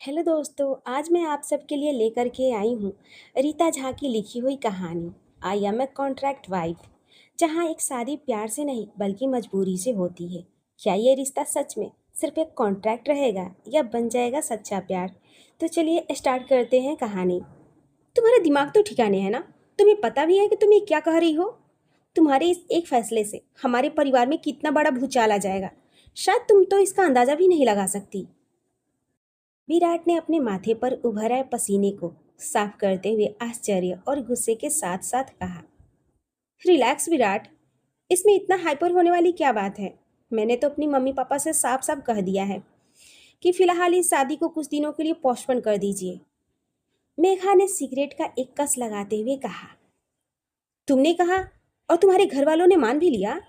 Hello दोस्तों, आज मैं आप सबके लिए लेकर के आई हूँ रीता झा की लिखी हुई कहानी I am a contract wife. जहाँ एक शादी प्यार से नहीं बल्कि मजबूरी से होती है। क्या ये रिश्ता सच में सिर्फ एक कॉन्ट्रैक्ट रहेगा या बन जाएगा सच्चा प्यार? तो चलिए स्टार्ट करते हैं कहानी। तुम्हारा दिमाग तो ठिकाने है ना? तुम्हें पता भी है कि तुम ये क्या कह रही हो? तुम्हारे इस एक फैसले से हमारे परिवार में कितना बड़ा भूचाल आ जाएगा, शायद तुम तो इसका अंदाजा भी नहीं लगा सकती। विराट ने अपने माथे पर उभर आए पसीने को साफ करते हुए आश्चर्य और गुस्से के साथ साथ कहा, रिलैक्स विराट, इसमें इतना हाइपर होने वाली क्या बात है? मैंने तो अपनी मम्मी पापा से साफ साफ कह दिया है कि फिलहाल इस शादी को कुछ दिनों के लिए पोस्टपोन कर दीजिए। मेघा ने सिगरेट का एक कस लगाते हुए कहा, तुमने कहा और तुम्हारे घर वालों ने मान भी लिया?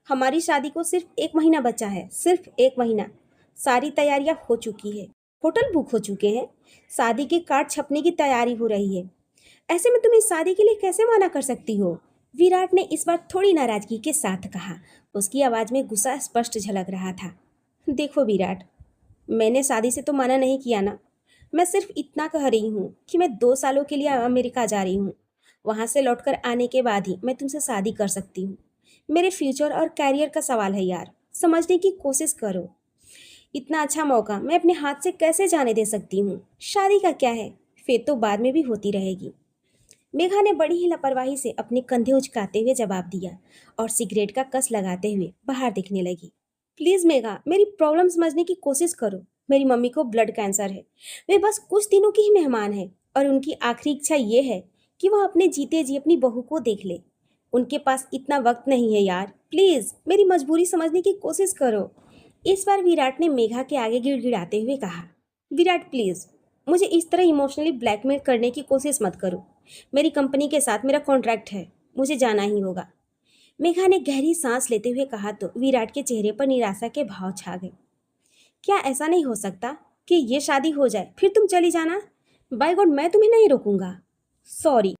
हमारी शादी को सिर्फ एक महीना बचा है, सिर्फ एक महीना। सारी तैयारियां हो चुकी है, होटल बुक हो चुके हैं, शादी के कार्ड छपने की तैयारी हो रही है। ऐसे में तुम इस शादी के लिए कैसे मना कर सकती हो? विराट ने इस बार थोड़ी नाराजगी के साथ कहा। उसकी आवाज में गुस्सा स्पष्ट झलक रहा था। देखो विराट, मैंने शादी से तो मना नहीं किया ना। मैं सिर्फ इतना कह रही हूँ कि मैं 2 सालों के लिए अमेरिका जा रही हूँ। वहां से लौटकर आने के बाद ही मैं तुमसे शादी कर सकती हूँ। मेरे फ्यूचर और कैरियर का सवाल है यार, समझने की कोशिश करो। इतना अच्छा मौका मैं अपने हाथ से कैसे जाने दे सकती हूँ? शादी का क्या है, फिर तो बाद में भी होती रहेगी। मेघा ने बड़ी ही लापरवाही से अपने कंधे उचकाते हुए जवाब दिया और सिगरेट का कस लगाते हुए बाहर देखने लगी। प्लीज मेघा, मेरी प्रॉब्लम समझने की कोशिश करो। मेरी मम्मी को ब्लड कैंसर है। वे बस कुछ दिनों की ही मेहमान है और उनकी आखिरी इच्छा ये है कि वह अपने जीते जी अपनी बहू को देख ले। उनके पास इतना वक्त नहीं है यार, प्लीज मेरी मजबूरी समझने की कोशिश करो। इस बार विराट ने मेघा के आगे गिड़गिड़ाते हुए कहा, विराट प्लीज, मुझे इस तरह इमोशनली ब्लैकमेल करने की कोशिश मत करो। मेरी कंपनी के साथ मेरा कॉन्ट्रैक्ट है, मुझे जाना ही होगा। मेघा ने गहरी सांस लेते हुए कहा तो विराट के चेहरे पर निराशा के भाव छा गए। क्या ऐसा नहीं हो सकता कि ये शादी हो जाए फिर तुम चली जाना? बाय गॉड, मैं तुम्हें नहीं रोकूंगा। सॉरी,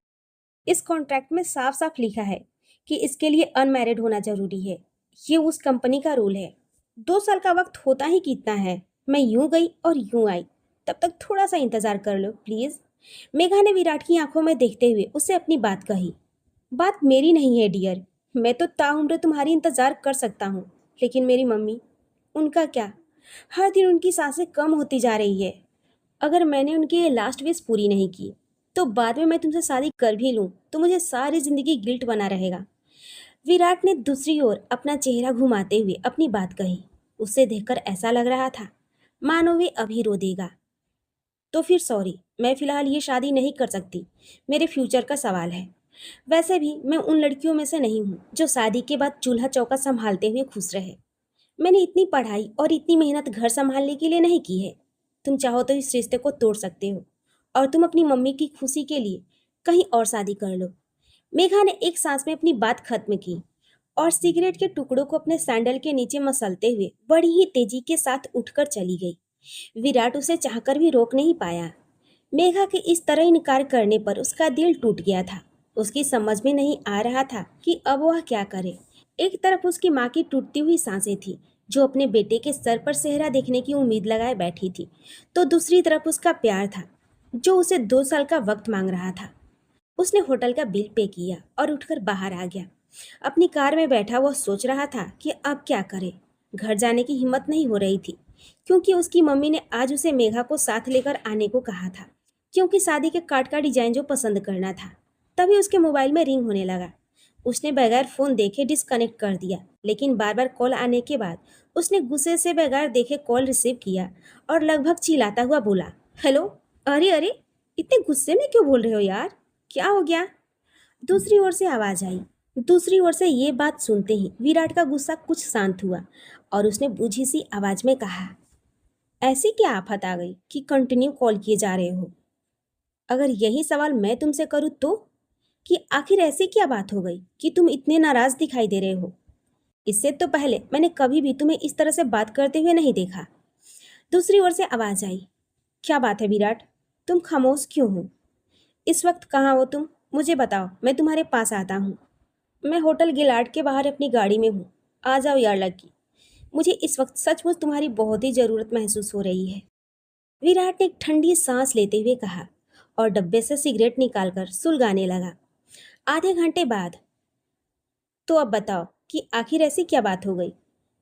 इस कॉन्ट्रैक्ट में साफ साफ लिखा है कि इसके लिए अनमैरिड होना जरूरी है। ये उस कंपनी का रूल है। 2 साल का वक्त होता ही कितना है। मैं यूं गई और यूं आई, तब तक थोड़ा सा इंतजार कर लो प्लीज। मेघा ने विराट की आंखों में देखते हुए उससे अपनी बात कही। बात मेरी नहीं है डियर, मैं तो ताउम्र तुम्हारी इंतजार कर सकता हूँ, लेकिन मेरी मम्मी, उनका क्या? हर दिन उनकी सांसें कम होती जा रही है। अगर मैंने उनकी ये लास्ट विश पूरी नहीं की तो बाद में मैं तुमसे शादी कर भी लूं तो मुझे सारी जिंदगी गिल्ट बना रहेगा। विराट ने दूसरी ओर अपना चेहरा घुमाते हुए अपनी बात कही। उसे देखकर ऐसा लग रहा था मानो वे अभी रो देगा। तो फिर सॉरी, मैं फिलहाल ये शादी नहीं कर सकती। मेरे फ्यूचर का सवाल है। वैसे भी मैं उन लड़कियों में से नहीं हूँ जो शादी के बाद चूल्हा चौका संभालते हुए खुश रहे। मैंने इतनी पढ़ाई और इतनी मेहनत घर संभालने के लिए नहीं की है। तुम चाहो तो इस रिश्ते को तोड़ सकते हो और तुम अपनी मम्मी की खुशी के लिए कहीं और शादी कर लो। मेघा ने एक सांस में अपनी बात खत्म की और सिगरेट के टुकड़ों को अपने सैंडल के नीचे मसलते हुए बड़ी ही तेजी के साथ उठकर चली गई। विराट उसे चाहकर भी रोक नहीं पाया। मेघा के इस तरह इनकार करने पर उसका दिल टूट गया था। उसकी समझ में नहीं आ रहा था कि अब वह क्या करे। एक तरफ उसकी माँ की टूटती हुई सांसें थी, जो अपने बेटे के सर पर सेहरा देखने की उम्मीद लगाए बैठी थी, तो दूसरी तरफ उसका प्यार था, जो उसे 2 साल का वक्त मांग रहा था। उसने होटल का बिल पे किया और उठकर बाहर आ गया। अपनी कार में बैठा वह सोच रहा था कि अब क्या करे। घर जाने की हिम्मत नहीं हो रही थी, क्योंकि उसकी मम्मी ने आज उसे मेघा को साथ लेकर आने को कहा था, क्योंकि शादी के कार्ड का डिजाइन जो पसंद करना था। तभी उसके मोबाइल में रिंग होने लगा। उसने बगैर फोन देखे डिस्कनेक्ट कर दिया, लेकिन बार बार कॉल आने के बाद उसने गुस्से से बगैर देखे कॉल रिसीव किया और लगभग चिल्लाता हुआ बोला, हेलो। अरे अरे, इतने गुस्से में क्यों बोल रहे हो यार? क्या हो गया? दूसरी ओर से आवाज आई। दूसरी ओर से ये बात सुनते ही विराट का गुस्सा कुछ शांत हुआ और उसने बुझी सी आवाज में कहा, ऐसी क्या आफत आ गई कि कंटिन्यू कॉल किए जा रहे हो? अगर यही सवाल मैं तुमसे करूँ तो, कि आखिर ऐसी क्या बात हो गई कि तुम इतने नाराज दिखाई दे रहे हो? इससे तो पहले मैंने कभी भी तुम्हें इस तरह से बात करते हुए नहीं देखा। दूसरी ओर से आवाज आई, क्या बात है विराट, तुम खामोश क्यों हो? इस वक्त कहाँ हो तुम? मुझे बताओ, मैं तुम्हारे पास आता हूँ। मैं होटल गिलाड के बाहर अपनी गाड़ी में हूँ। आ जाओ यार लड़की, मुझे इस वक्त सचमुच तुम्हारी बहुत ही ज़रूरत महसूस हो रही है। विराट ने एक ठंडी सांस लेते हुए कहा और डब्बे से सिगरेट निकालकर सुलगाने लगा। आधे घंटे बाद, तो अब बताओ कि आखिर ऐसी क्या बात हो गई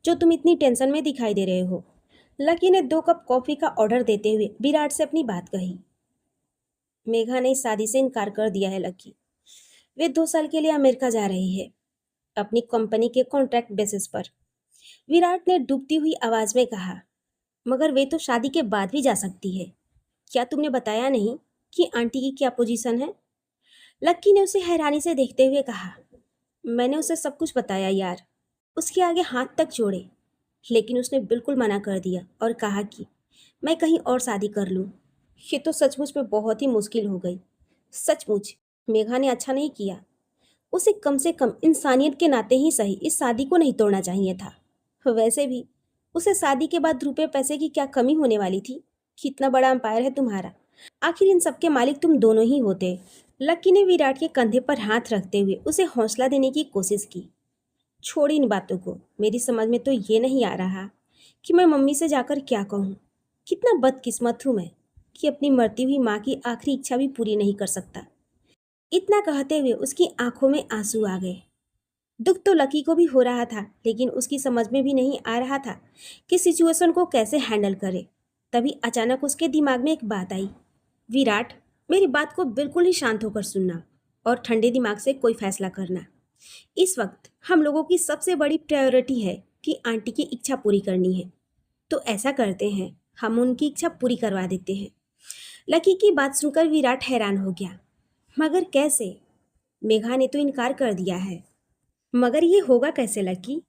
जो तुम इतनी टेंशन में दिखाई दे रहे हो। लकी ने 2 कप कॉफी का ऑर्डर देते हुए विराट से अपनी बात कही। मेघा ने इस शादी से इनकार कर दिया है लकी। वे 2 साल के लिए अमेरिका जा रही है, अपनी कंपनी के कॉन्ट्रैक्ट बेसिस पर। विराट ने डूबती हुई आवाज में कहा, मगर वे तो शादी के बाद भी जा सकती है। क्या तुमने बताया नहीं कि आंटी की क्या पोजीशन है? लक्की ने उसे हैरानी से देखते हुए कहा, मैंने उसे सब कुछ बताया यार। उसके आगे हाथ तक जोड़े, लेकिन उसने बिल्कुल मना कर दिया और कहा कि मैं कहीं और शादी कर लूँ। ये तो सचमुच में बहुत ही मुश्किल हो गई। सचमुच मेघा ने अच्छा नहीं किया। उसे कम से कम इंसानियत के नाते ही सही इस शादी को नहीं तोड़ना चाहिए था। वैसे भी उसे शादी के बाद रुपए पैसे की क्या कमी होने वाली थी? कितना बड़ा अंपायर है तुम्हारा, आखिर इन सब के मालिक तुम दोनों ही होते। लक्की ने विराट के कंधे पर हाथ रखते हुए उसे हौसला देने की कोशिश की। छोड़ इन बातों को, मेरी समझ में तो ये नहीं आ रहा कि मैं मम्मी से जाकर क्या कहूँ। कितना बदकिस्मत हूँ मैं कि अपनी मरती हुई माँ की आखिरी इच्छा भी पूरी नहीं कर सकता। इतना कहते हुए उसकी आंखों में आंसू आ गए। दुख तो लकी को भी हो रहा था, लेकिन उसकी समझ में भी नहीं आ रहा था कि सिचुएशन को कैसे हैंडल करे। तभी अचानक उसके दिमाग में एक बात आई। विराट, मेरी बात को बिल्कुल ही शांत होकर सुनना और ठंडे दिमाग से कोई फैसला करना। इस वक्त हम लोगों की सबसे बड़ी प्रायोरिटी है कि आंटी की इच्छा पूरी करनी है। तो ऐसा करते हैं, हम उनकी इच्छा पूरी करवा देते हैं। लकी की बात सुनकर विराट हैरान हो गया। मगर कैसे? मेघा ने तो इनकार कर दिया है। मगर ये होगा कैसे लकी?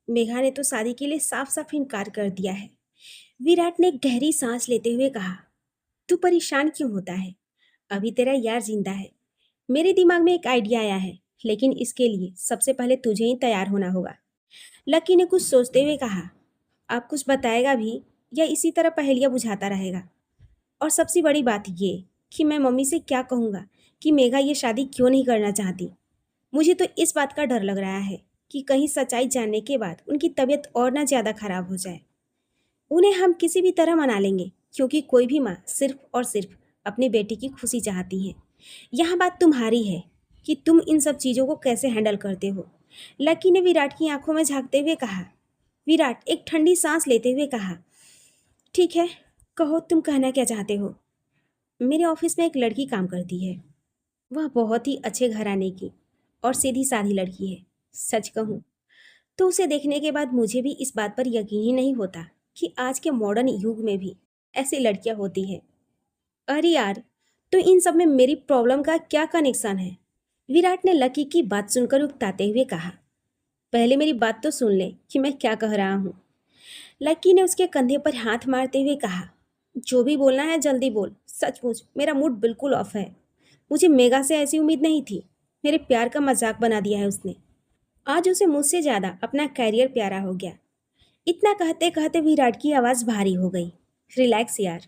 मेघा ने तो शादी के लिए साफ साफ इनकार कर दिया है। विराट ने गहरी सांस लेते हुए कहा, तू परेशान क्यों होता है? अभी तेरा यार जिंदा है। मेरे दिमाग में एक आइडिया आया है, लेकिन इसके लिए सबसे पहले तुझे ही तैयार होना होगा। लकी ने कुछ सोचते हुए कहा, आप कुछ बताएगा भी या इसी तरह पहेलियां बुझाता रहेगा? और सबसे बड़ी बात ये कि मैं मम्मी से क्या कहूँगा कि मेघा ये शादी क्यों नहीं करना चाहती। मुझे तो इस बात का डर लग रहा है कि कहीं सच्चाई जानने के बाद उनकी तबीयत और ना ज़्यादा खराब हो जाए। उन्हें हम किसी भी तरह मना लेंगे, क्योंकि कोई भी माँ सिर्फ और सिर्फ अपनी बेटी की खुशी चाहती है। यहाँ बात तुम्हारी है कि तुम इन सब चीज़ों को कैसे हैंडल करते हो। लकी ने विराट की आंखों में झांकते हुए कहा। विराट एक ठंडी सांस लेते हुए कहा, ठीक है, कहो तुम कहना क्या चाहते हो। मेरे ऑफिस में एक लड़की काम करती है। वह बहुत ही अच्छे घराने की और सीधी साधी लड़की है। सच कहूँ तो उसे देखने के बाद मुझे भी इस बात पर यकीन ही नहीं होता कि आज के मॉडर्न युग में भी ऐसी लड़कियां होती हैं। अरे यार, तो इन सब में मेरी प्रॉब्लम का क्या कनेक्शन है? विराट ने लकी की बात सुनकर उकताते हुए कहा। पहले मेरी बात तो सुन ले कि मैं क्या कह रहा हूँ। लकी ने उसके कंधे पर हाथ मारते हुए कहा, जो भी बोलना है जल्दी बोल। सचमुच मेरा मूड बिल्कुल ऑफ है। मुझे मेगा से ऐसी उम्मीद नहीं थी। मेरे प्यार का मजाक बना दिया है उसने। आज उसे मुझसे ज्यादा अपना कैरियर प्यारा हो गया। इतना कहते कहते विराट की आवाज़ भारी हो गई। रिलैक्स यार,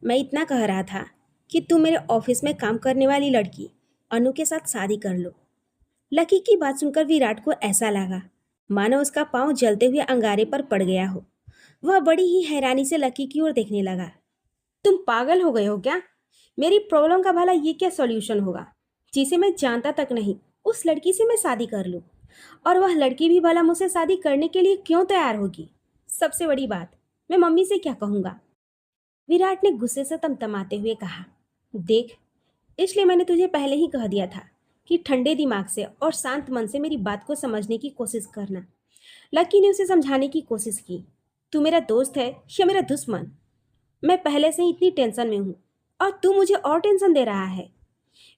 मैं इतना कह रहा था कि तुम मेरे ऑफिस में काम करने वाली लड़की अनु के साथ शादी कर लो। लकी की बात सुनकर विराट को ऐसा लगा मानो उसका पाँव जलते हुए अंगारे पर पड़ गया हो। वह बड़ी ही हैरानी से लकी की ओर देखने लगा। तुम पागल हो गए हो क्या? मेरी प्रॉब्लम का भला ये क्या सॉल्यूशन होगा जिसे मैं जानता तक नहीं उस लड़की से मैं शादी कर लूं? और वह लड़की भी भला मुझसे शादी करने के लिए क्यों तैयार होगी? सबसे बड़ी बात, मैं मम्मी से क्या कहूँगा? विराट ने गुस्से से तमतमाते हुए कहा, देख, इसलिए मैंने तुझे पहले ही कह दिया था कि ठंडे दिमाग से और शांत मन से मेरी बात को समझने की कोशिश करना। लकी ने उसे समझाने की कोशिश की। तू मेरा दोस्त है या मेरा दुश्मन? मैं पहले से ही इतनी टेंशन में हूँ और तू मुझे और टेंशन दे रहा है।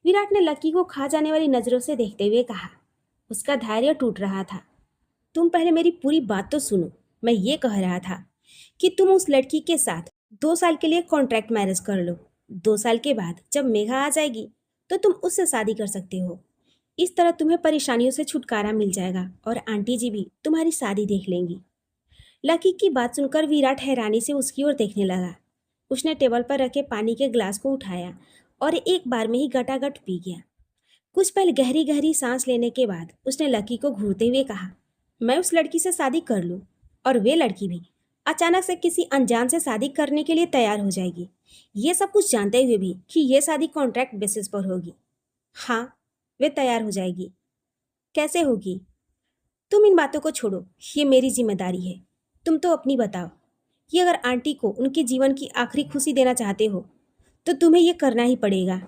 विराट ने लकी को खा जाने वाली नजरों से देखते हुए कहा। उसका धैर्य टूट रहा था। तुम पहले मेरी पूरी बात तो सुनो। मैं ये कह रहा था कि तुम उस लड़की के साथ 2 साल के लिए कॉन्ट्रैक्ट मैरिज कर लो। 2 साल के बाद जब मेघा आ जाएगी तो तुम उससे शादी कर सकते हो। इस तरह तुम्हें परेशानियों से छुटकारा मिल जाएगा और आंटी जी भी तुम्हारी शादी देख लेंगी। लकी की बात सुनकर विराट हैरानी से उसकी ओर देखने लगा। उसने टेबल पर रखे पानी के ग्लास को उठाया और एक बार में ही गटागट पी गया। कुछ पल गहरी गहरी सांस लेने के बाद उसने लकी को घूरते हुए कहा, मैं उस लड़की से शादी कर लूँ और वे लड़की भी अचानक से किसी अनजान से शादी करने के लिए तैयार हो जाएगी, ये सब कुछ जानते हुए भी कि ये शादी कॉन्ट्रैक्ट बेसिस पर होगी। हाँ, वे तैयार हो जाएगी। कैसे होगी? तुम इन बातों को छोड़ो, ये मेरी जिम्मेदारी है। तुम तो अपनी बताओ कि अगर आंटी को उनके जीवन की आखिरी खुशी देना चाहते हो तो तुम्हें ये करना ही पड़ेगा।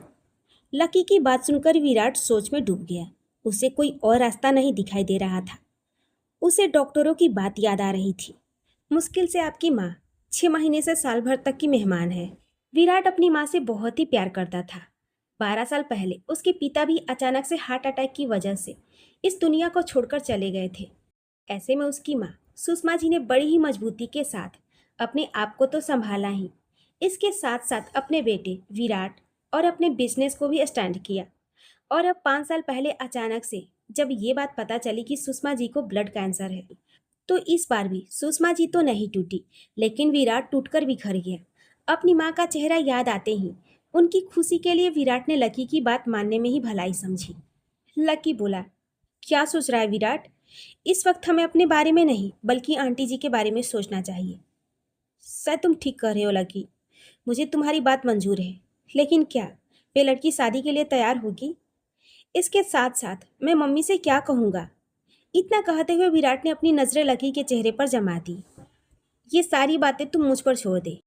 लकी की बात सुनकर विराट सोच में डूब गया। उसे कोई और रास्ता नहीं दिखाई दे रहा था। उसे डॉक्टरों की बात याद आ रही थी। मुश्किल से आपकी माँ 6 महीने से साल भर तक की मेहमान है। विराट अपनी माँ से बहुत ही प्यार करता था। 12 साल पहले उसके पिता भी अचानक से हार्ट अटैक की वजह से इस दुनिया को छोड़कर चले गए थे। ऐसे में उसकी माँ सुषमा जी ने बड़ी ही मजबूती के साथ अपने आप को तो संभाला ही, इसके साथ साथ अपने बेटे विराट और अपने बिजनेस को भी स्टैंड किया। और अब 5 साल पहले अचानक से जब ये बात पता चली कि सुषमा जी को ब्लड कैंसर है, तो इस बार भी सुषमा जी तो नहीं टूटी, लेकिन विराट टूटकर बिखर गया। अपनी माँ का चेहरा याद आते ही उनकी खुशी के लिए विराट ने लकी की बात मानने में ही भलाई समझी। लकी बोला, क्या सोच रहा है विराट? इस वक्त हमें अपने बारे में नहीं बल्कि आंटी जी के बारे में सोचना चाहिए। शायद तुम ठीक कह रहे हो लकी, मुझे तुम्हारी बात मंजूर है, लेकिन क्या वे लड़की शादी के लिए तैयार होगी? इसके साथ साथ मैं मम्मी से क्या कहूँगा? इतना कहते हुए विराट ने अपनी नजरें लकी के चेहरे पर जमा दी। ये सारी बातें तुम मुझ पर छोड़ दे।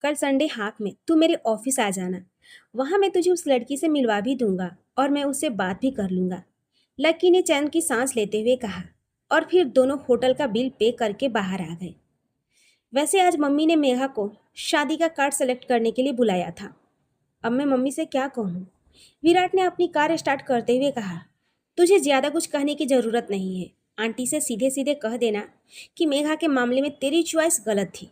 कल संडे हाफ में तू मेरे ऑफिस आ जाना। वहां मैं तुझे उस लड़की से मिलवा भी दूंगा और मैं उससे बात भी कर लूंगा। लकी ने चैन की सांस लेते हुए कहा और फिर दोनों होटल का बिल पे करके बाहर आ गए। वैसे आज मम्मी ने मेघा को शादी का कार्ड सेलेक्ट करने के लिए बुलाया था। अब मैं मम्मी से क्या कहूँ? विराट ने अपनी कार स्टार्ट करते हुए कहा, तुझे ज्यादा कुछ कहने की जरूरत नहीं है। आंटी से सीधे सीधे कह देना कि मेघा के मामले में तेरी चॉइस गलत थी।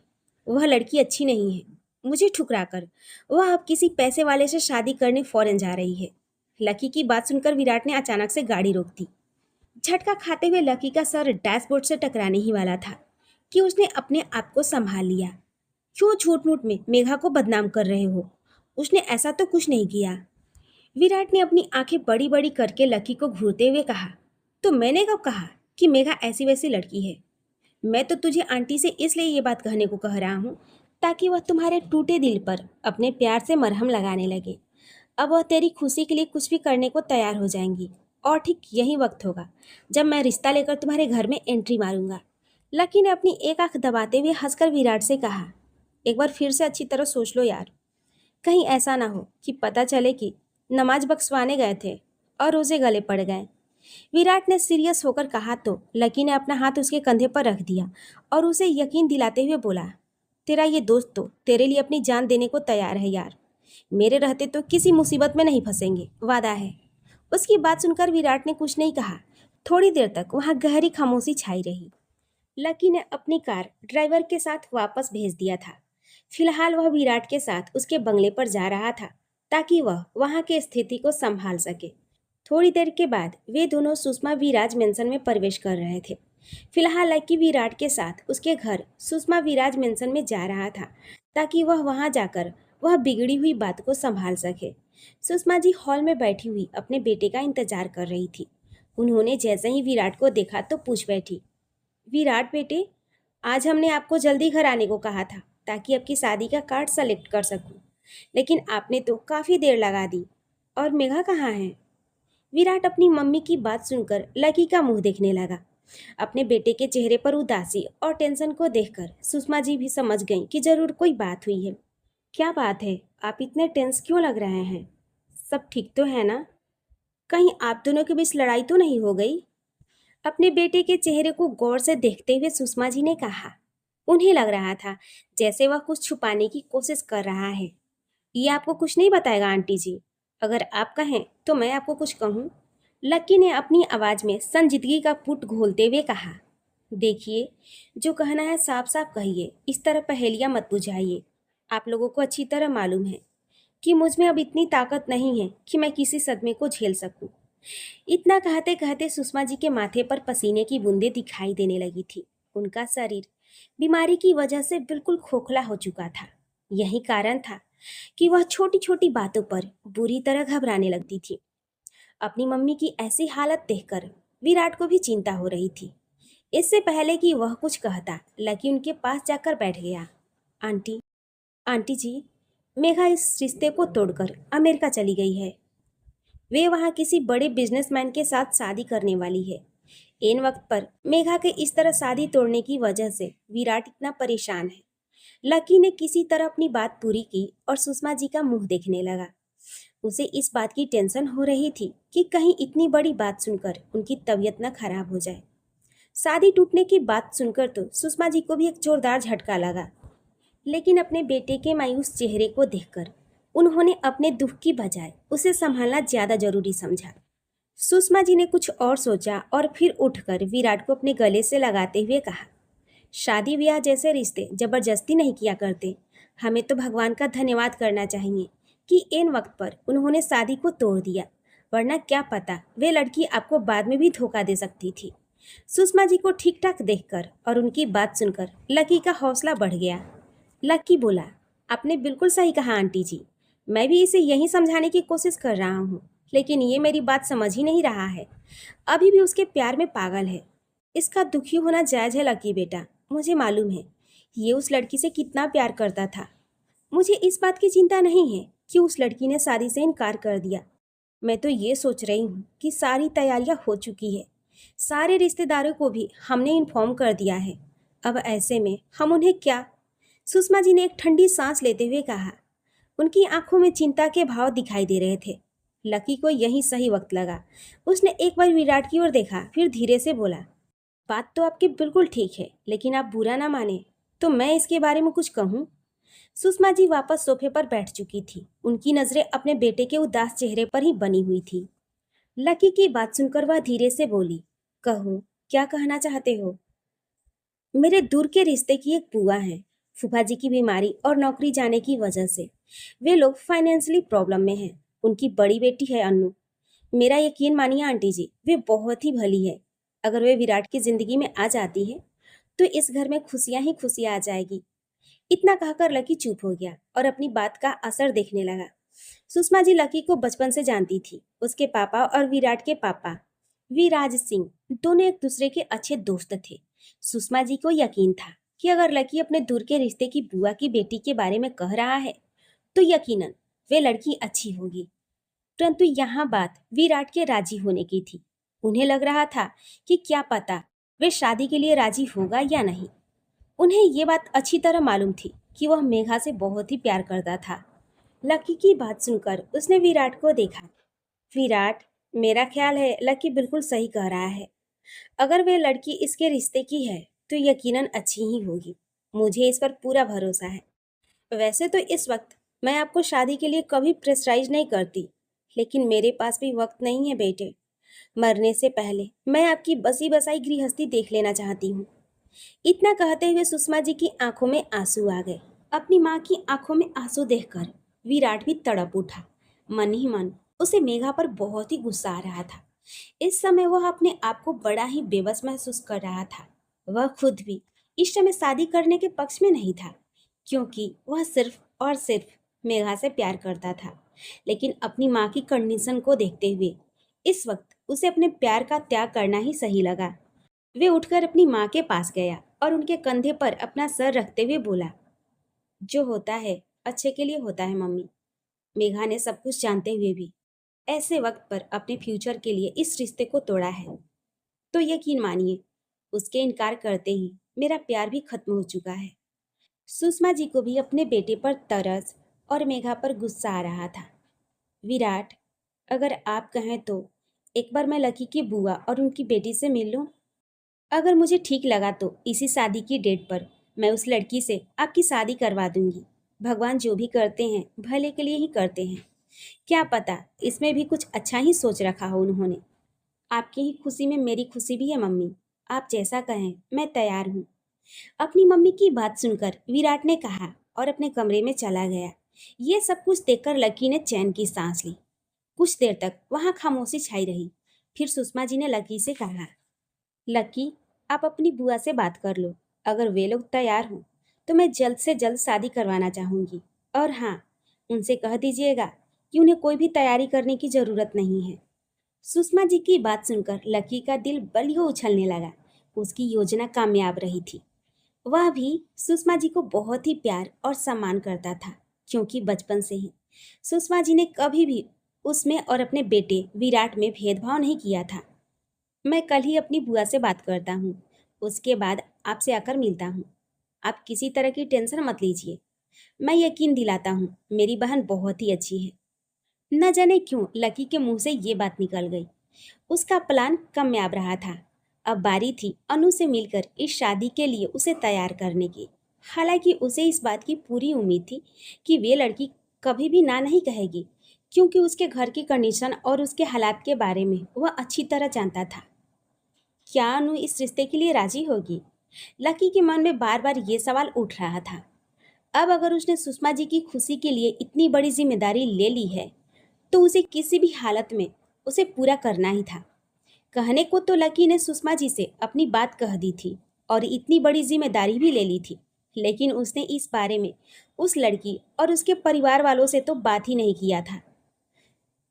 वह लड़की अच्छी नहीं है। मुझे ठुकरा कर वह अब किसी पैसे वाले से शादी करने फॉरेन जा रही है। लकी की बात सुनकर विराट ने अचानक से गाड़ी रोक दी। झटका खाते हुए लकी का सर डैशबोर्ड से टकराने ही वाला था कि उसने अपने आप को संभाल लिया। क्यों झूठ मूठ में मेघा को बदनाम कर रहे हो? उसने ऐसा तो कुछ नहीं किया। विराट ने अपनी आंखें बड़ी बड़ी करके लकी को घूरते हुए कहा, तो मैंने कब कहा कि मेघा ऐसी वैसी लड़की है? मैं तो तुझे आंटी से इसलिए ये बात कहने को कह रहा हूँ ताकि वह तुम्हारे टूटे दिल पर अपने प्यार से मरहम लगाने लगे। अब वह तेरी खुशी के लिए कुछ भी करने को तैयार हो जाएंगी और ठीक यही वक्त होगा जब मैं रिश्ता लेकर तुम्हारे घर में एंट्री मारूंगा। लकी ने अपनी एक आंख दबाते हुए हंसकर विराट से कहा, एक बार फिर से अच्छी तरह सोच लो यार। कहीं ऐसा ना हो कि पता चले कि नमाज बख्शवाने गए थे और रोजे गले पड़ गए। विराट ने सीरियस होकर कहा तो लकी ने अपना हाथ उसके कंधे पर रख दिया और उसे यकीन दिलाते हुए बोला, तेरा ये दोस्त तो तेरे लिए अपनी जान देने को तैयार है यार। मेरे रहते तो किसी मुसीबत में नहीं फंसेंगे, वादा है। उसकी बात सुनकर विराट ने कुछ नहीं कहा। थोड़ी देर तक वहां गहरी खामोशी छाई रही। लकी ने अपनी कार ड्राइवर के साथ वापस भेज दिया था। फिलहाल वह विराट के साथ उसके बंगले पर जा रहा था ताकि वह वहां की स्थिति को संभाल सके। थोड़ी देर के बाद वे दोनों सुषमा विराज मेंशन में प्रवेश कर रहे थे। फिलहाल लकी विराट के साथ उसके घर सुषमा विराज मेंशन में जा रहा था ताकि वह वहां जाकर वह बिगड़ी हुई बात को संभाल सके। सुषमा जी हॉल में बैठी हुई अपने बेटे का इंतजार कर रही थी। उन्होंने जैसे ही विराट को देखा तो पूछ बैठी, विराट बेटे, आज हमने आपको जल्दी घर आने को कहा था ताकि आपकी शादी का कार्ड सेलेक्ट कर सकूं, लेकिन आपने तो काफ़ी देर लगा दी। और मेघा कहाँ है? विराट अपनी मम्मी की बात सुनकर लकी का मुंह देखने लगा। अपने बेटे के चेहरे पर उदासी और टेंशन को देखकर सुषमा जी भी समझ गईं कि जरूर कोई बात हुई है। क्या बात है, आप इतने टेंस क्यों लग रहे हैं? सब ठीक तो है ना? कहीं आप दोनों के बीच लड़ाई तो नहीं हो गई? अपने बेटे के चेहरे को गौर से देखते हुए सुषमा जी ने कहा। उन्हें लग रहा था जैसे वह कुछ छुपाने की कोशिश कर रहा है। ये आपको कुछ नहीं बताएगा आंटी जी। अगर आप कहें तो मैं आपको कुछ कहूँ? लकी ने अपनी आवाज़ में संजीदगी का पुट घोलते हुए कहा, देखिए, जो कहना है साफ साफ कहिए, इस तरह पहेलियां मत बुझाइए। आप लोगों को अच्छी तरह मालूम है कि मुझ में अब इतनी ताकत नहीं है कि मैं किसी सदमे को झेल सकूं। इतना कहते कहते सुषमा जी के माथे पर पसीने की बूंदें दिखाई देने लगी थी। उनका शरीर बीमारी की वजह से बिल्कुल खोखला हो चुका था। यही कारण था कि वह छोटी छोटी बातों पर बुरी तरह घबराने लगती थी। अपनी मम्मी की ऐसी हालत देखकर विराट को भी चिंता हो रही थी। इससे पहले कि वह कुछ कहता, लकी उनके पास जाकर बैठ गया। आंटी, आंटी जी, मेघा इस रिश्ते को तोड़कर अमेरिका चली गई है। वे वहाँ किसी बड़े बिजनेसमैन के साथ शादी करने वाली है। इन वक्त पर मेघा के इस तरह शादी तोड़ने की वजह से विराट इतना परेशान है। लकी ने किसी तरह अपनी बात पूरी की और सुषमा जी का मुंह देखने लगा। उसे इस बात की टेंशन हो रही थी कि कहीं इतनी बड़ी बात सुनकर उनकी तबीयत न खराब हो जाए। शादी टूटने की बात सुनकर तो सुषमा जी को भी एक जोरदार झटका लगा, लेकिन अपने बेटे के मायूस चेहरे को देखकर उन्होंने अपने दुख की बजाय उसे संभालना ज्यादा जरूरी समझा। सुषमा जी ने कुछ और सोचा और फिर उठकर विराट को अपने गले से लगाते हुए कहा, शादी ब्याह जैसे रिश्ते जबरदस्ती नहीं किया करते। हमें तो भगवान का धन्यवाद करना चाहिए कि इन वक्त पर उन्होंने शादी को तोड़ दिया, वरना क्या पता वे लड़की आपको बाद में भी धोखा दे सकती थी। सुषमा जी को ठीक ठाक देखकर और उनकी बात सुनकर लकी का हौसला बढ़ गया। लकी बोला, आपने बिल्कुल सही कहा आंटी जी, मैं भी इसे यही समझाने की कोशिश कर रहा हूँ, लेकिन ये मेरी बात समझ ही नहीं रहा है। अभी भी उसके प्यार में पागल है। इसका दुखी होना जायज है लकी बेटा, मुझे मालूम है ये उस लड़की से कितना प्यार करता था। मुझे इस बात की चिंता नहीं है कि उस लड़की ने शादी से इनकार कर दिया। मैं तो ये सोच रही हूँ कि सारी तैयारियां हो चुकी है, सारे रिश्तेदारों को भी हमने इन्फॉर्म कर दिया है। अब ऐसे में हम उन्हें क्या। सुषमा जी ने एक ठंडी सांस लेते हुए कहा। उनकी आंखों में चिंता के भाव दिखाई दे रहे थे। लकी को यही सही वक्त लगा। उसने एक बार विराट की ओर देखा, फिर धीरे से बोला, बात तो आपकी बिल्कुल ठीक है, लेकिन आप बुरा ना माने तो मैं इसके बारे में कुछ कहूँ। सुषमा जी वापस सोफे पर बैठ चुकी थी। उनकी नजरें अपने बेटे के उदास चेहरे पर ही बनी हुई थी। लकी की बात सुनकर वह धीरे से बोली, कहूँ, क्या कहना चाहते हो। मेरे दूर के रिश्ते की एक बुआ है। फूफा जी की बीमारी और नौकरी जाने की वजह से वे लोग फाइनेंशियली प्रॉब्लम में हैं। उनकी बड़ी बेटी है अन्नू। मेरा यकीन मानिए आंटी जी, वे बहुत ही भली है। अगर वे विराट की जिंदगी में आ जाती है तो इस घर में खुशियां ही खुशियां आ जाएगी। इतना कहकर लकी चुप हो गया और अपनी बात का असर देखने लगा। सुषमा जी लकी को बचपन से जानती थी। उसके पापा और विराट के पापा विराज सिंह दोनों एक दूसरे के अच्छे दोस्त थे। सुषमा जी को यकीन था कि अगर लकी अपने दूर के रिश्ते की बुआ की बेटी के बारे में कह रहा है तो यकीनन वे लड़की अच्छी होगी। परंतु यहाँ बात विराट के राजी होने की थी। उन्हें लग रहा था कि क्या पता वे शादी के लिए राजी होगा या नहीं। उन्हें ये बात अच्छी तरह मालूम थी कि वह मेघा से बहुत ही प्यार करता था। लकी की बात सुनकर उसने विराट को देखा। विराट, मेरा ख्याल है लकी बिल्कुल सही कह रहा है। अगर वे लड़की इसके रिश्ते की है तो यकीनन अच्छी ही होगी। मुझे इस पर पूरा भरोसा है। वैसे तो इस वक्त मैं आपको शादी के लिए कभी प्रेशराइज नहीं करती, लेकिन मेरे पास भी वक्त नहीं है बेटे। मरने से पहले मैं आपकी बसी बसाई गृहस्थी देख लेना चाहती हूँ। इतना कहते हुए सुषमा जी की आंखों में आंसू आ गए। अपनी माँ की आंखों में आंसू देखकर विराट भी तड़प उठा। मन ही मन उसे मेघा पर बहुत ही गुस्सा आ रहा था। इस समय वह अपने आप को बड़ा ही बेबस महसूस कर रहा था। वह खुद भी इस समय शादी करने के पक्ष में नहीं था, क्योंकि वह सिर्फ और सिर्फ मेघा से प्यार करता था। लेकिन अपनी माँ की कंडीशन को देखते हुए इस वक्त उसे अपने प्यार का त्याग करना ही सही लगा। वे उठकर अपनी माँ के पास गया और उनके कंधे पर अपना सर रखते हुए बोला, जो होता है अच्छे के लिए होता है मम्मी। मेघा ने सब कुछ जानते हुए भी ऐसे वक्त पर अपने फ्यूचर के लिए इस रिश्ते को तोड़ा है, तो यकीन मानिए उसके इनकार करते ही मेरा प्यार भी खत्म हो चुका है। सुषमा जी को भी अपने बेटे पर तरस और मेघा पर गुस्सा आ रहा था। विराट, अगर आप कहें तो एक बार मैं लकी की बुआ और उनकी बेटी से मिल लूं। अगर मुझे ठीक लगा तो इसी शादी की डेट पर मैं उस लड़की से आपकी शादी करवा दूंगी। भगवान जो भी करते हैं भले के लिए ही करते हैं। क्या पता इसमें भी कुछ अच्छा ही सोच रखा हो उन्होंने। आपकी ही खुशी में मेरी खुशी भी है मम्मी। आप जैसा कहें मैं तैयार हूँ। अपनी मम्मी की बात सुनकर विराट ने कहा और अपने कमरे में चला गया। ये सब कुछ देखकर लकी ने चैन की सांस ली। कुछ देर तक वहां खामोशी छाई रही। फिर सुषमा जी ने लकी से कहा, लकी, आप अपनी बुआ से बात कर लो। अगर वे लोग तैयार हों तो मैं जल्द से जल्द शादी करवाना चाहूँगी। और हाँ, उनसे कह दीजिएगा कि उन्हें कोई भी तैयारी करने की ज़रूरत नहीं है। सुषमा जी की बात सुनकर लकी का दिल बलियो उछलने लगा। उसकी योजना कामयाब रही थी। वह भी सुषमा जी को बहुत ही प्यार और सम्मान करता था, क्योंकि बचपन से ही सुषमा जी ने कभी भी उसमें और अपने बेटे विराट में भेदभाव नहीं किया था। मैं कल ही अपनी बुआ से बात करता हूँ, उसके बाद आपसे आकर मिलता हूँ। आप किसी तरह की टेंशन मत लीजिए। मैं यकीन दिलाता हूँ, मेरी बहन बहुत ही अच्छी है। न जाने क्यों लकी के मुंह से ये बात निकल गई। उसका प्लान कामयाब रहा था। अब बारी थी अनु से मिलकर इस शादी के लिए उसे तैयार करने की। हालांकि उसे इस बात की पूरी उम्मीद थी कि वे लड़की कभी भी ना नहीं कहेगी, क्योंकि उसके घर की कंडीशन और उसके हालात के बारे में वह अच्छी तरह जानता था। क्या अनु इस रिश्ते के लिए राजी होगी? लकी के मन में बार बार ये सवाल उठ रहा था। अब अगर उसने सुषमा जी की खुशी के लिए इतनी बड़ी जिम्मेदारी ले ली है, तो उसे किसी भी हालत में उसे पूरा करना ही था। कहने को तो लकी ने सुषमा जी से अपनी बात कह दी थी और इतनी बड़ी जिम्मेदारी भी ले ली थी, लेकिन उसने इस बारे में उस लड़की और उसके परिवार वालों से तो बात ही नहीं किया था।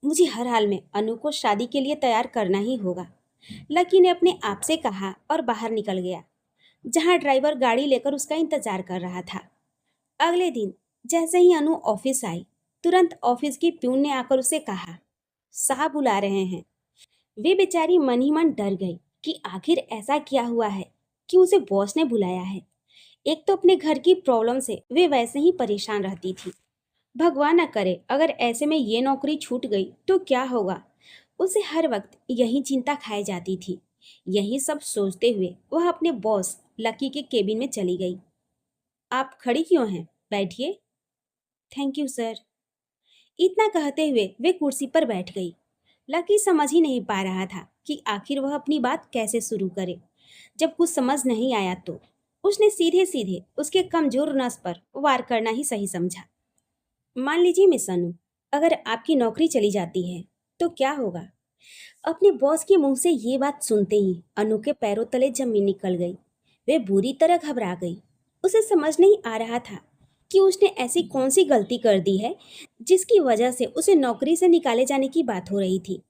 मुझे हर हाल में अनु को शादी के लिए तैयार करना ही होगा, लकी ने अपने आप से कहा और बाहर निकल गया, जहां ड्राइवर गाड़ी लेकर उसका इंतजार कर रहा था। अगले दिन जैसे ही अनु ऑफिस आई, तुरंत ऑफिस की प्यून ने आकर उसे कहा, साहब बुला रहे हैं। वे बेचारी मन ही मन डर गई कि आखिर ऐसा क्या हुआ है कि उसे बॉस ने बुलाया है। एक तो अपने घर की प्रॉब्लम से वे वैसे ही परेशान रहती थी। भगवान न करे अगर ऐसे में ये नौकरी छूट गई तो क्या होगा। उसे हर वक्त यही चिंता खाई जाती थी। यही सब सोचते हुए वह अपने बॉस लकी के केबिन में चली गई। आप खड़ी क्यों हैं? बैठिए। Thank you sir. इतना कहते हुए वे कुर्सी पर बैठ गई। लकी समझ ही नहीं पा रहा था कि आखिर वह अपनी बात कैसे शुरू करे। जब कुछ समझ नहीं आया तो उसने सीधे सीधे उसके कमजोर नस पर वार करना ही सही समझा। मान लीजिए मिस अनु, अगर आपकी नौकरी चली जाती है तो क्या होगा? अपने बॉस के मुंह से ये बात सुनते ही अनु के पैरों तले जमीन निकल गई। वे बुरी तरह घबरा गई। उसे समझ नहीं आ रहा था कि उसने ऐसी कौन सी गलती कर दी है जिसकी वजह से उसे नौकरी से निकाले जाने की बात हो रही थी।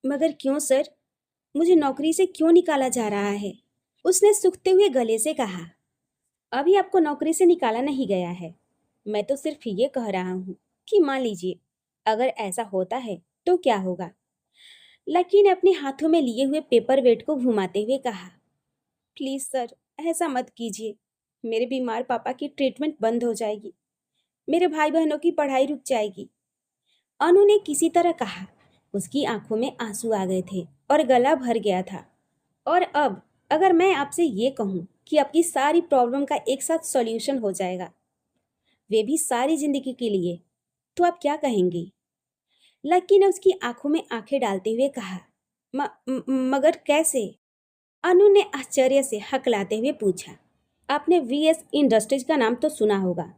मगर क्यों सर? मुझे नौकरी से क्यों निकाला जा रहा है? उसने सूखते हुए गले से कहा। अभी आपको नौकरी से निकाला नहीं गया है। मैं तो सिर्फ ये कह रहा हूँ कि मान लीजिए अगर ऐसा होता है तो क्या होगा। लकी ने अपने हाथों में लिए हुए पेपर वेट को घुमाते हुए कहा, प्लीज सर, ऐसा मत कीजिए। मेरे बीमार पापा की ट्रीटमेंट बंद हो जाएगी। मेरे भाई बहनों की पढ़ाई रुक जाएगी। अनु ने किसी तरह कहा। उसकी आंखों में आंसू आ गए थे और गला भर गया था। और अब अगर मैं आपसे ये कहूँ कि आपकी सारी प्रॉब्लम का एक साथ सॉल्यूशन हो जाएगा, वे भी सारी जिंदगी के लिए, तो आप क्या कहेंगे? लकी ने उसकी आंखों में आंखें डालते हुए कहा, मगर कैसे? अनु ने आश्चर्य से हकलाते हुए पूछा। आपने वीएस इंडस्ट्रीज का नाम तो सुना होगा।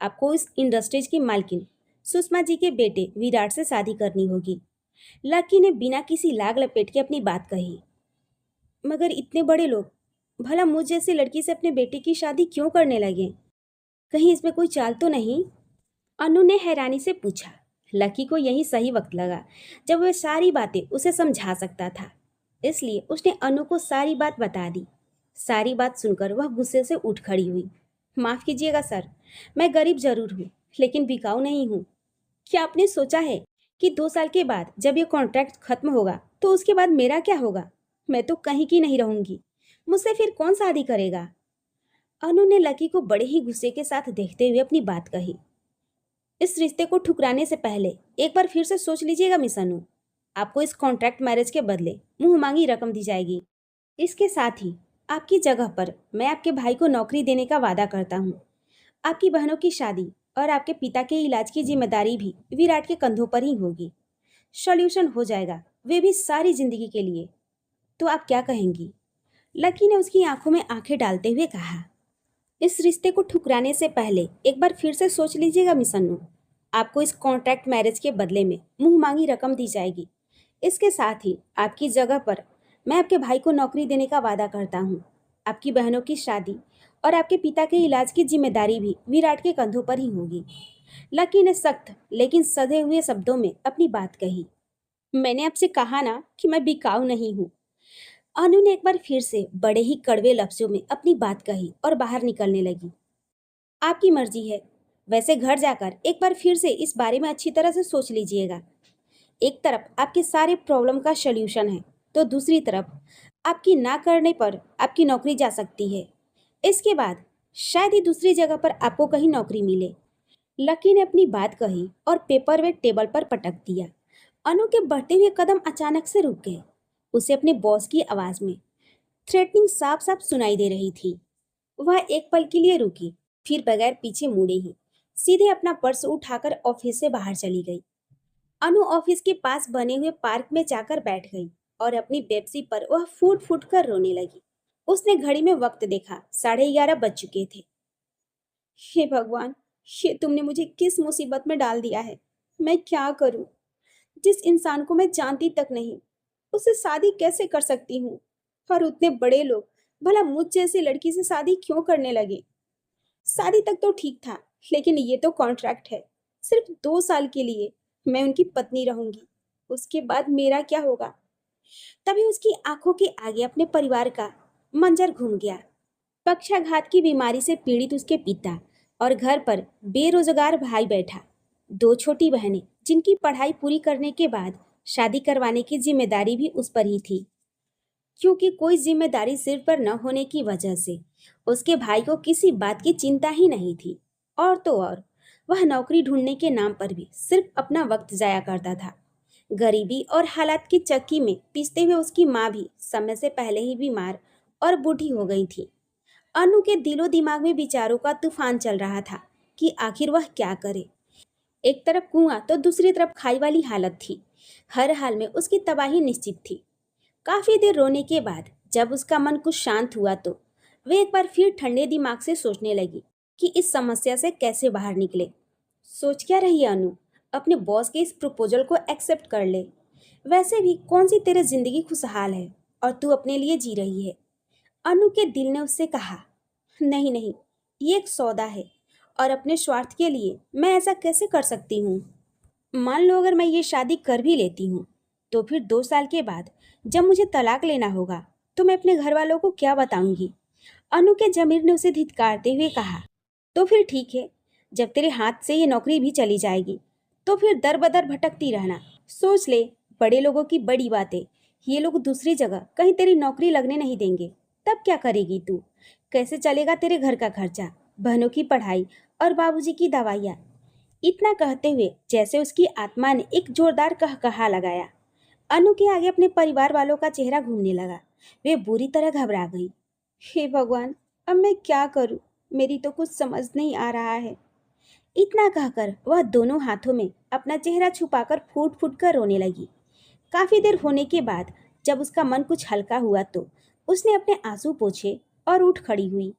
आपको इस इंडस्ट्रीज की मालकिन सुषमा जी के बेटे विराट से शादी करनी होगी। लकी ने बिना किसी लाग लपेट के अपनी बात कही। मगर इतने बड़े लोग भला मुझ जैसी लड़की से अपने बेटे की शादी क्यों करने लगे? कहीं इसमें कोई चाल तो नहीं? अनु ने हैरानी से पूछा। लकी को यही सही वक्त लगा जब वह सारी बातें उसे समझा सकता था, इसलिए उसने अनु को सारी बात बता दी। सारी बात सुनकर वह गुस्से से उठ खड़ी हुई। माफ कीजिएगा सर, मैं गरीब जरूर हूँ लेकिन बिकाऊ नहीं हूँ। क्या आपने सोचा है कि 2 साल के बाद जब ये कॉन्ट्रैक्ट खत्म होगा तो उसके बाद मेरा क्या होगा? मैं तो कहीं की नहीं रहूंगी। मुझसे फिर कौन शादी करेगा? अनु ने लकी को बड़े ही गुस्से के साथ देखते हुए अपनी बात कही। इस रिश्ते को ठुकराने से पहले एक बार फिर से सोच लीजिएगा मिस अनु। आपको इस कॉन्ट्रैक्ट मैरिज के बदले मुंह मांगी रकम दी जाएगी। इसके साथ ही आपकी जगह पर मैं आपके भाई को नौकरी देने का वादा करता हूँ। आपकी बहनों की शादी और आपके पिता के इलाज की जिम्मेदारी भी विराट के कंधों पर ही होगी। सॉल्यूशन हो जाएगा, वे भी सारी जिंदगी के लिए। तो आप क्या कहेंगी? लकी ने उसकी आंखों में आंखें डालते हुए कहा। इस रिश्ते को ठुकराने से पहले एक बार फिर से सोच लीजिएगा मिस अन्नू। आपको इस कॉन्ट्रैक्ट मैरिज के बदले में मुंह मांगी रकम दी जाएगी। इसके साथ ही आपकी जगह पर मैं आपके भाई को नौकरी देने का वादा करता हूँ। आपकी बहनों की शादी और आपके पिता के इलाज की जिम्मेदारी भी विराट के कंधों पर ही होगी। लकी ने सख्त लेकिन सधे हुए शब्दों में अपनी बात कही। मैंने आपसे कहा ना कि मैं बिकाऊ नहीं हूँ। अनु ने एक बार फिर से बड़े ही कड़वे लफ्जों में अपनी बात कही और बाहर निकलने लगी। आपकी मर्जी है। वैसे घर जाकर एक बार फिर से इस बारे में अच्छी तरह से सोच लीजिएगा। एक तरफ आपके सारे प्रॉब्लम का सल्यूशन है, तो दूसरी तरफ आपकी ना करने पर आपकी नौकरी जा सकती है। इसके बाद शायद ही दूसरी जगह पर आपको कहीं नौकरी मिले। लकी ने अपनी बात कही और पेपर वेट टेबल पर पटक दिया। अनु के बढ़ते हुए कदम अचानक से रुक गए। उसे अपने बॉस की आवाज में थ्रेटनिंग साफ साफ सुनाई दे रही थी। वह एक पल के लिए रुकी, फिर बगैर पीछे मुड़े ही सीधे अपना पर्स उठाकर ऑफिस से बाहर चली गई। अनु ऑफिस के पास बने हुए पार्क में जाकर बैठ गई और अपनी पेप्सी पर वह फूट फूट कर रोने लगी। उसने घड़ी में वक्त देखा, 11:30 बज चुके थे। हे भगवान, ये तुमने मुझे किस मुसीबत में डाल दिया है। मैं क्या करूं? जिस इंसान को मैं जानती तक नहीं, उससे शादी कैसे कर सकती हूँ? और उतने बड़े लोग भला मुझ जैसी लड़की से शादी क्यों करने लगे? शादी तक तो ठीक था, लेकिन ये तो कॉन्ट्रैक्ट है। सिर्फ 2 साल के लिए मैं उनकी पत्नी रहूंगी। उसके बाद मेरा क्या होगा? तभी उसकी आंखों के आगे अपने परिवार का मंजर घूम गया। पक्षाघात की बीमारी से पीड़ित उसके पिता और घर पर बेरोजगार भाई बैठा। 2 छोटी बहनें जिनकी पढ़ाई पूरी करने के बाद शादी करवाने की जिम्मेदारी भी उस पर ही थी, क्योंकि कोई जिम्मेदारी सिर पर न होने की वजह से उसके भाई को किसी बात की चिंता ही नहीं थी। और तो और वह नौकरी ढूंढने के नाम पर भी सिर्फ अपना वक्त जाया करता था। गरीबी और हालात की चक्की में पिसते हुए उसकी माँ भी समय से पहले ही बीमार और बूढ़ी हो गई थी। अनु के दिलो दिमाग में विचारों का तूफान चल रहा था कि आखिर वह क्या करे। एक तरफ कुआं तो दूसरी तरफ खाई वाली हालत थी। हर हाल में उसकी तबाही निश्चित थी। काफी देर रोने के बाद जब उसका मन कुछ शांत हुआ तो वे एक बार फिर ठंडे दिमाग से सोचने लगी कि इस समस्या से कैसे बाहर निकले। सोच क्या रही है अनु? अपने बॉस के इस प्रपोजल को एक्सेप्ट कर ले। वैसे भी कौन सी तेरे जिंदगी खुशहाल है और तू अपने लिए जी रही है। अनु के दिल ने उससे कहा, नहीं नहीं, ये एक सौदा है और अपने स्वार्थ के लिए मैं ऐसा कैसे कर सकती हूँ? मान लो अगर मैं ये शादी कर भी लेती हूँ, तो फिर 2 साल के बाद जब मुझे तलाक लेना होगा तो मैं अपने घर वालों को क्या बताऊंगी? अनु के जमीर ने उसे धिक्कारते हुए कहा, तो फिर ठीक है, जब तेरे हाथ से ये नौकरी भी चली जाएगी तो फिर दर बदर भटकती रहना। सोच ले, बड़े लोगों की बड़ी बातें। ये लोग दूसरी जगह कहीं तेरी नौकरी लगने नहीं देंगे। तब क्या करेगी तू? कैसे चलेगा तेरे घर का खर्चा, बहनों की पढ़ाई और बाबूजी की दवाइयाँ? इतना कहते हुए जैसे उसकी आत्मा ने एक जोरदार कहकहा लगाया, अनु के आगे अपने परिवार वालों का चेहरा घूमने लगा। वे बुरी तरह घबरा गई। हे भगवान, अब मैं क्या करूं? मेरी तो कुछ समझ नहीं आ रहा है। इतना कहकर वह दोनों हाथों में अपना चेहरा छुपाकर फूट फूट कर रोने लगी। काफी देर होने के बाद जब उसका मन कुछ हल्का हुआ तो उसने अपने आंसू पोंछे और उठ खड़ी हुई।